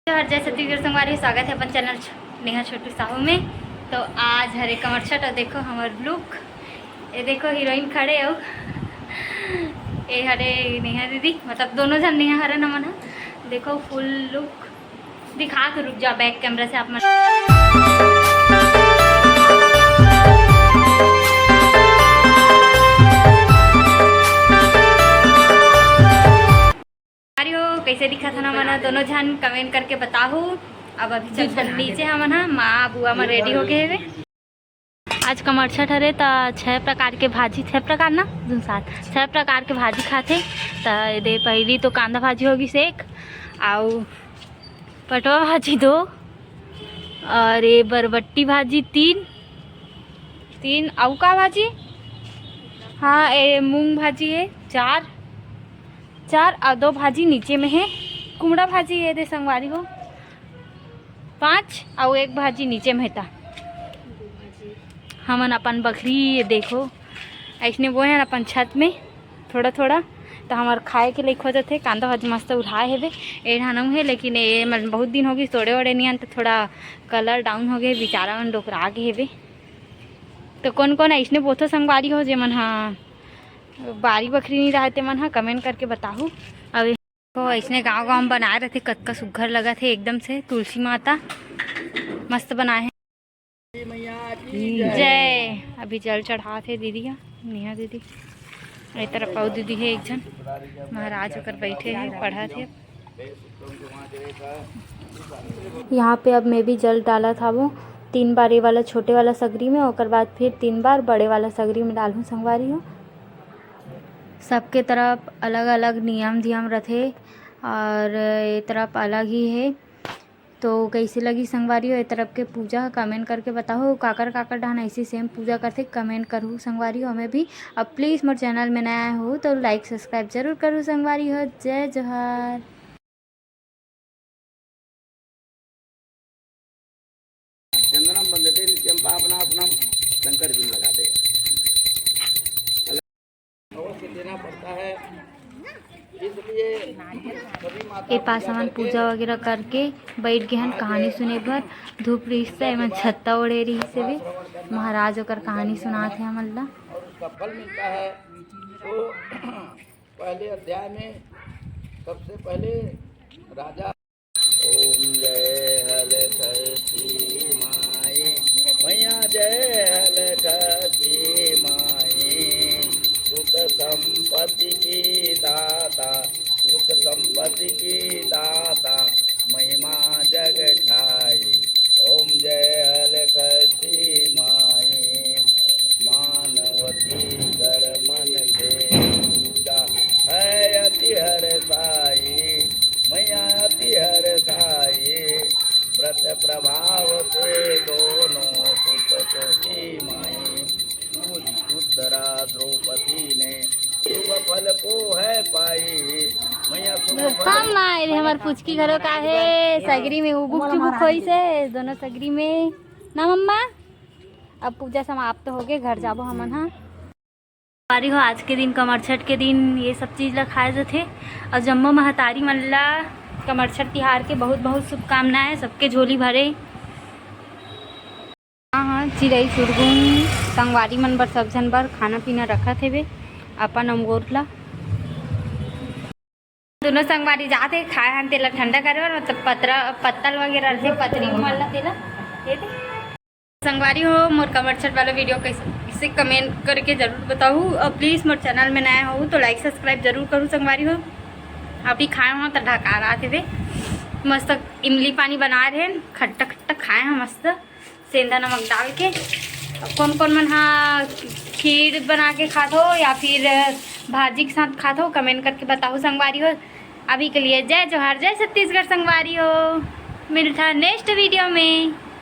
हर जय छत्तीसगढ़ संगवारी स्वागत है अपन चैनल नेहा छोटू साहू में। तो आज हरे कमर छठ और देखो हमार लुक, ये देखो हीरोइन खड़े हो ये हरे नेहा दीदी, मतलब दोनों जन नेहा हरे नमन है। देखो फुल लुक दिखा के रुक जाओ बैक कैमरा से आप कैसे दिखा था ना मना दोनों जन कमेंट करके बताओ। अब अभी चल नीचे हमन हा माँ बुआ में रेडी हो गए हुए। आज कमर छठ हरे तो 6 प्रकार के भाजी, 6 प्रकार ना 6 प्रकार के भाजी खाते। तो दे पहली तो कांदा भाजी होगी सेक, आउ पटवा भाजी 2 और ये बरबट्टी भाजी 3 आउ का भाजी, हाँ ये मूंग भाजी है 4 और 2 भाजी नीचे में है, कुमड़ा भाजी है दे संगवारी हो 5 और 1 भाजी नीचे में था। हमन अपन बकरी देखो ऐसने वो है अपन छत में थोड़ा थोड़ा, तो हमार खाए के लिए खोजत है। कांदा भाजी मस्त उठाए है ए ढानऊ है, लेकिन ये मन बहुत दिन हो गई तोड़े ओड़े नहीं, तो थोड़ा कलर डाउन हो गए, बेचारा मन डोकरा गए है। तो कौन कौन ऐसने बोथो संगवारी हो जे मन हाँ बारी बकरी नहीं रहते मन हाँ कमेंट करके बताओ। अब तो ऐसने गांव में बनाए रहते, कतका सुघर लगा थे एकदम से। तुलसी माता मस्त बनाए हैं। जय अभी जल चढ़ा थे दीदी नेहा दीदी, एक तरफ पाऊ दीदी है, एक जन महाराज होकर बैठे हैं पढ़ा थे। यहाँ पे अब मैं भी जल डाला था, वो 3 बार ये वाला छोटे वाला सगरी में, और बाद फिर 3 बार बड़े वाला सगरी में डालूँ संगवारी हो। सबके तरफ अलग अलग नियम धियम रथे और ये तरफ अलग ही है। तो कैसी लगी संगवारी हो ये तरफ के पूजा कमेंट करके बताओ। काकर ढान ऐसी सेम पूजा करते कमेंट करूँ संगवारी हो हमें भी। अब प्लीज़ मोर चैनल में नया हो तो लाइक सब्सक्राइब जरूर करूँ संगवारी हो। जय जोहार। चंदनम बंदते नित्यम पापनाशनम, शंकर जी लगाते हैं। अवश्य देना पड़ता है, इसलिए ए पास हमन पूजा वगैरह करके बैठ गए हैं कहानी सुने पर। धूप रिश्ता एवं छत्ता ओढ़े रही से भी महाराज होकर कहानी सुनाते हैं हमन ला, और उसका फल मिलता है। तो पहले अध्याय में सबसे पहले राजा ओम जय हल खसी माए मैया, जय हल खसी माए, सुख संपत्ति की दाता, सुख संपत्ति की दाता, महिमा जग ठाई। ओम जय हल खसी माए, मानवती कर मन के पूजा है अति हर साई, मैया अति हर साई। व्रत प्रभाव से दोनों सुत की माई, उत्तरा द्रौपदी ने शुभ फल को है पाई, मैया शुभ फल माए हमार पुचकी घरों का है सगरी में उबुक चुबुक होई से दोनों सगरी में ना मम्मा। अब पूजा समाप्त हो गए, घर जाबो हमन हाँ पारी हो। आज के दिन कमर छठ के दिन ये सब चीज़ ला खाए जाते। और जम्मो महतारी मन ला कमर छठ तिहार के बहुत बहुत शुभकामनाएं, सबके झोली भरे। हाँ चिड़ई सुरगुन संगवारी मन बर सब जन बर खाना पीना रखा थे वे अपन अमगोर ला। दोनों संगवारी जाते खाए हन तेला ठंडा करे, मतलब पत्तल वगैरह रहते पतरी मन ला तेला देते। संगवारी हो मोर कमर छठ वाला वीडियो कैसे कमेंट करके ज़रूर बताओ। और प्लीज़ मोर चैनल में नया हो तो लाइक सब्सक्राइब जरूर करूँ संगवारी हो। अभी खाए हो तो ढका रहे थे मस्त इमली पानी बना रहे हैं, खट्टा खट्टा खाए हैं मस्त सेंधा नमक डाल के। कौन कौन मन हाँ खीर बना के खाते हो या फिर भाजी के साथ खाते हो कमेंट करके बताओ संगवारी हो। अभी के लिए जय जोहार, जय छत्तीसगढ़ संगवारी हो। मिलता नेक्स्ट वीडियो में।